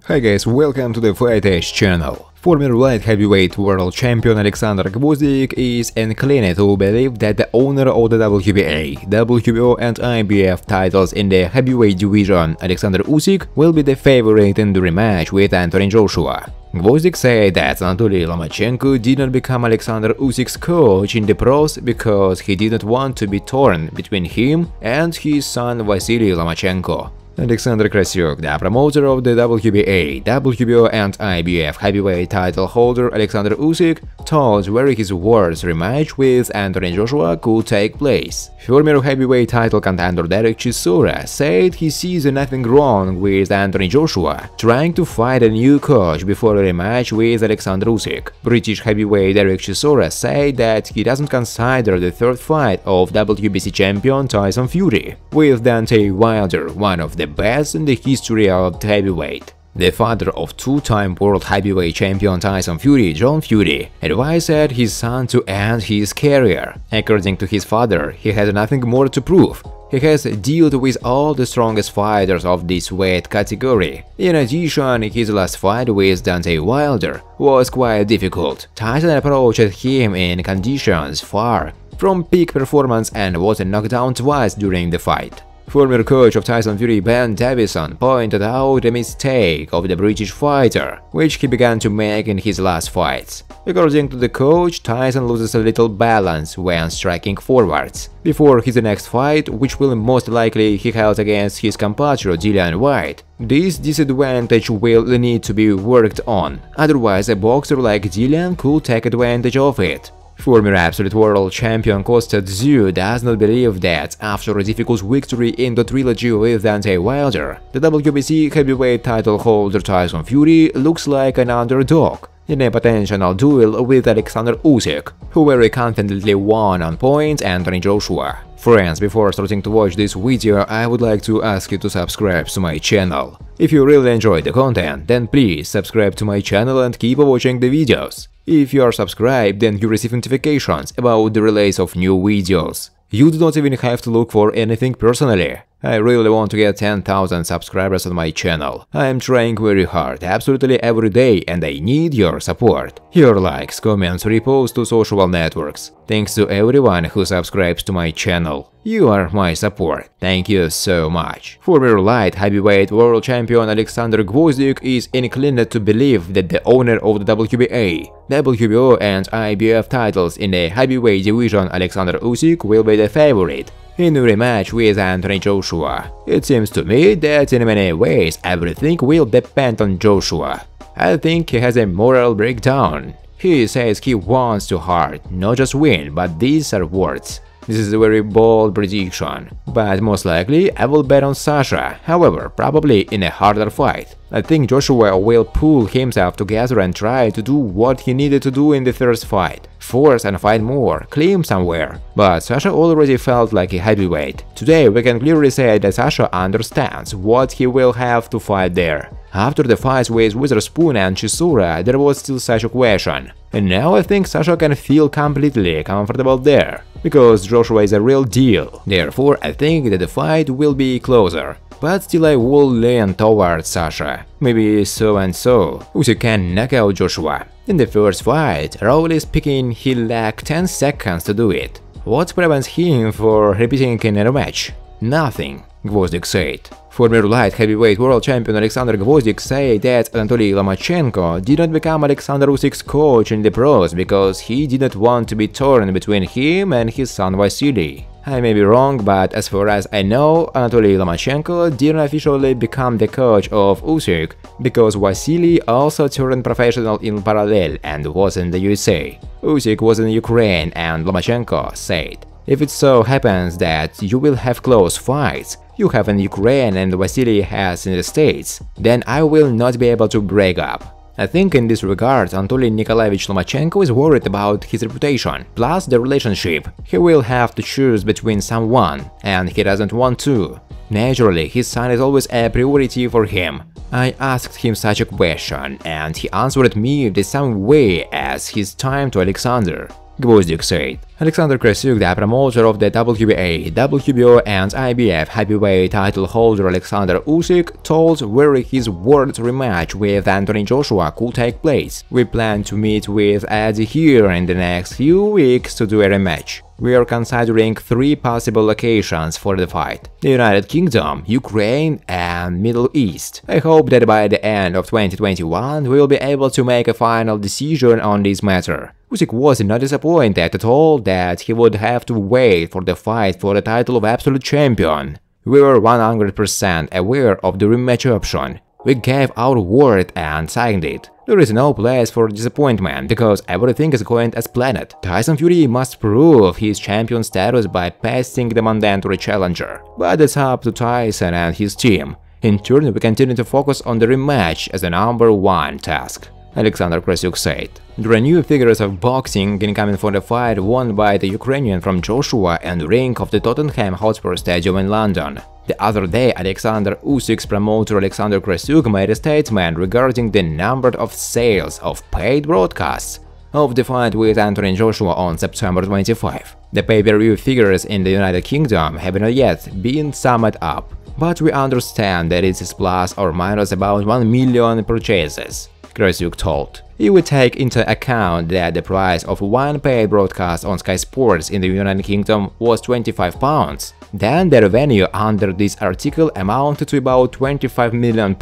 Hi guys, welcome to the Fight Edge channel. Former light heavyweight world champion Alexander Gvozdik is inclined to believe that the owner of the WBA, WBO and IBF titles in the heavyweight division, Alexander Usyk, will be the favorite in the rematch with Anthony Joshua. Gvozdik said that Anatoly Lomachenko did not become Alexander Usyk's coach in the pros because he did not want to be torn between him and his son Vasily Lomachenko. Alexander Krasyuk, the promoter of the WBA, WBO and IBF heavyweight title holder Alexander Usyk, told where his worst rematch with Anthony Joshua could take place. Former heavyweight title contender Dereck Chisora said he sees nothing wrong with Anthony Joshua trying to find a new coach before a rematch with Alexander Usyk. British heavyweight Dereck Chisora said that he doesn't consider the third fight of WBC champion Tyson Fury with Deontay Wilder one of the best in the history of heavyweight. The father of two-time world heavyweight champion Tyson Fury, John Fury, advised his son to end his career. According to his father, he had nothing more to prove. He has dealt with all the strongest fighters of this weight category. In addition, his last fight with Deontay Wilder was quite difficult. Tyson approached him in conditions far from peak performance and was knocked down twice during the fight. Former coach of Tyson Fury Ben Davison pointed out the mistake of the British fighter, which he began to make in his last fights. According to the coach, Tyson loses a little balance when striking forwards. Before his next fight, which will most likely he held against his compatriot Dillian Whyte, this disadvantage will need to be worked on, otherwise a boxer like Dillian could take advantage of it. Former absolute world champion Kostya Tszyu does not believe that, after a difficult victory in the trilogy with Deontay Wilder, the WBC heavyweight title holder Tyson Fury looks like an underdog in a potential duel with Alexander Usyk, who very confidently won on points Anthony Joshua. Friends, before starting to watch this video, I would like to ask you to subscribe to my channel. If you really enjoy the content, then please subscribe to my channel and keep watching the videos. If you are subscribed, then you receive notifications about the release of new videos. You do not even have to look for anything personally. I really want to get 10,000 subscribers on my channel. I am trying very hard, absolutely every day, and I need your support. Your likes, comments, reposts to social networks. Thanks to everyone who subscribes to my channel. You are my support. Thank you so much. Former light heavyweight world champion Alexander Gvozdik is inclined to believe that the owner of the WBA, WBO and IBF titles in the heavyweight division Alexander Usyk will be the favorite in a rematch with Anthony Joshua. It seems to me that in many ways everything will depend on Joshua. I think he has a moral breakdown. He says he wants to hurt, not just win, but these are words. This is a very bold prediction, but most likely I will bet on Sasha, however, probably in a harder fight. I think Joshua will pull himself together and try to do what he needed to do in the first fight. Force and fight more, climb somewhere. But Sasha already felt like a heavyweight. Today we can clearly say that Sasha understands what he will have to fight there. After the fights with Witherspoon and Chisora, there was still such a question. And now I think Sasha can feel completely comfortable there, because Joshua is a real deal. Therefore, I think that the fight will be closer. But still I will lean towards Sasha. Maybe so and so. Usyk can knock out Joshua. In the first fight, roughly speaking, he lacked 10 seconds to do it. What prevents him from repeating in a rematch? Nothing, Gvozdik said. Former light heavyweight world champion Alexander Gvozdik said that Anatoly Lomachenko did not become Alexander Usyk's coach in the pros because he did not want to be torn between him and his son Vasily. I may be wrong, but as far as I know, Anatoly Lomachenko didn't officially become the coach of Usyk because Vasily also turned professional in parallel and was in the USA. Usyk was in Ukraine, and Lomachenko said, "If it so happens that you will have close fights, you have in Ukraine and Vasily has in the States, then I will not be able to break up." I think in this regard Anatoly Nikolaevich Lomachenko is worried about his reputation, plus the relationship. He will have to choose between someone, and he doesn't want to. Naturally, his son is always a priority for him. I asked him such a question, and he answered me the same way as his time to Alexander. Gvozdik said, Alexander Krasyuk, the promoter of the WBA, WBO and IBF heavyweight title holder Alexander Usyk, told where his world rematch with Anthony Joshua could take place. "We plan to meet with Eddie here in the next few weeks to do a rematch. We are considering 3 possible locations for the fight: the United Kingdom, Ukraine and Middle East. I hope that by the end of 2021 we will be able to make a final decision on this matter." Usyk was not disappointed at all that he would have to wait for the fight for the title of absolute champion. "We were 100% aware of the rematch option. We gave our word and signed it. There is no place for disappointment because everything is going as planned. Tyson Fury must prove his champion status by passing the mandatory challenger. But that's up to Tyson and his team. In turn, we continue to focus on the rematch as the #1 task," Alexander Krasyuk said. There are new figures of boxing incoming for the fight won by the Ukrainian from Joshua and the ring of the Tottenham Hotspur Stadium in London. The other day, Alexander Usyk's promoter Alexander Krasyuk made a statement regarding the number of sales of paid broadcasts of the fight with Anthony Joshua on September 25. "The pay-per-view figures in the United Kingdom have not yet been summed up, but we understand that it is plus or minus about 1 million purchases," Krasyuk told. "If we take into account that the price of one paid broadcast on Sky Sports in the United Kingdom was £25, then the revenue under this article amounted to about £25 million,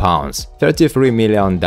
$33 million.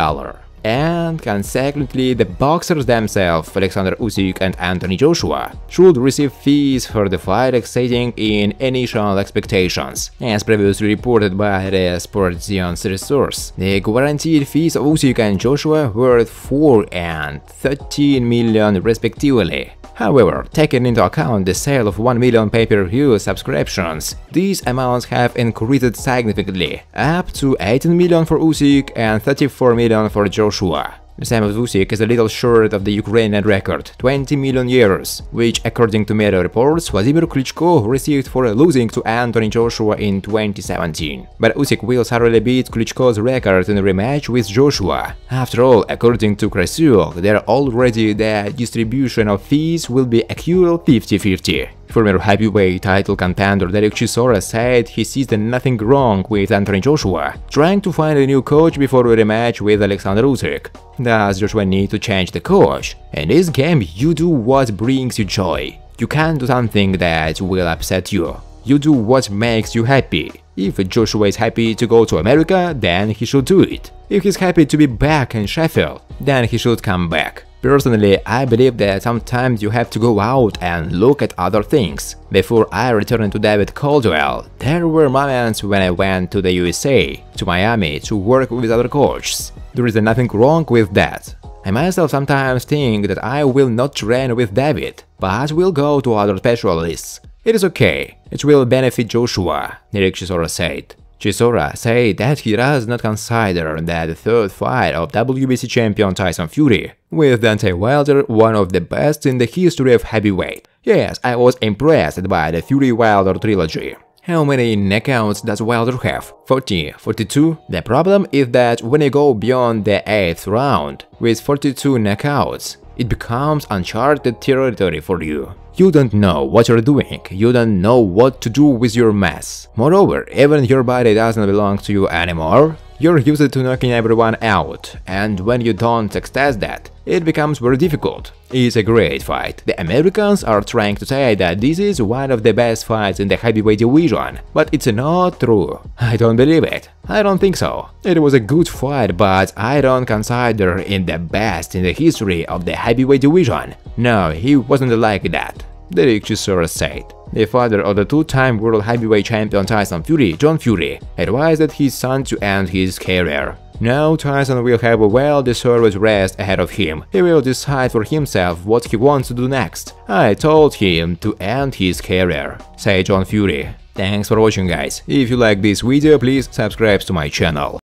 And consequently, the boxers themselves, Alexander Usyk and Anthony Joshua, should receive fees for the fight exceeding in initial expectations. As previously reported by the Sports.Zion's resource, the guaranteed fees of Usyk and Joshua were 4 and 13 million respectively. However, taking into account the sale of 1 million pay-per-view subscriptions, these amounts have increased significantly, up to 18 million for Usyk and 34 million for Joshua. The sum of Usyk is a little short of the Ukrainian record, 20 million euros, which, according to media reports, Vladimir Klitschko received for losing to Anthony Joshua in 2017. But Usyk will thoroughly beat Klitschko's record in a rematch with Joshua. After all, according to Krasyuk, the distribution of fees will be equal 50-50. Former heavyweight title contender Dereck Chisora said he sees nothing wrong with Anthony Joshua trying to find a new coach before a rematch with Alexander Usyk. Does Joshua need to change the coach? In this game, you do what brings you joy. You can't do something that will upset you. You do what makes you happy. If Joshua is happy to go to America, then he should do it. If he's happy to be back in Sheffield, then he should come back. Personally, I believe that sometimes you have to go out and look at other things. Before I returned to David Caldwell, there were moments when I went to the USA, to Miami, to work with other coaches. There is nothing wrong with that. I myself sometimes think that I will not train with David, but will go to other specialists. It is okay. It will benefit Joshua, Dereck Chisora said. Chisora said that he does not consider that the third fight of WBC champion Tyson Fury with Deontay Wilder one of the best in the history of heavyweight. "Yes, I was impressed by the Fury-Wilder trilogy. How many knockouts does Wilder have? 40, 42? The problem is that when you go beyond the 8th round with 42 knockouts, it becomes uncharted territory for you. You don't know what you're doing, you don't know what to do with your mess. Moreover, even your body doesn't belong to you anymore. You're used to knocking everyone out, and when you don't access that, it becomes very difficult. It's a great fight. The Americans are trying to say that this is one of the best fights in the heavyweight division, but it's not true. I don't believe it. I don't think so. It was a good fight, but I don't consider it the best in the history of the heavyweight division. No, he wasn't like that," Dereck Chisora said. The father of the two-time world heavyweight champion Tyson Fury, John Fury, advised his son to end his career. Now Tyson will have a well-deserved rest ahead of him. He will decide for himself what he wants to do next. I told him to end his career, said John Fury. Thanks for watching, guys. If you like this video, please subscribe to my channel.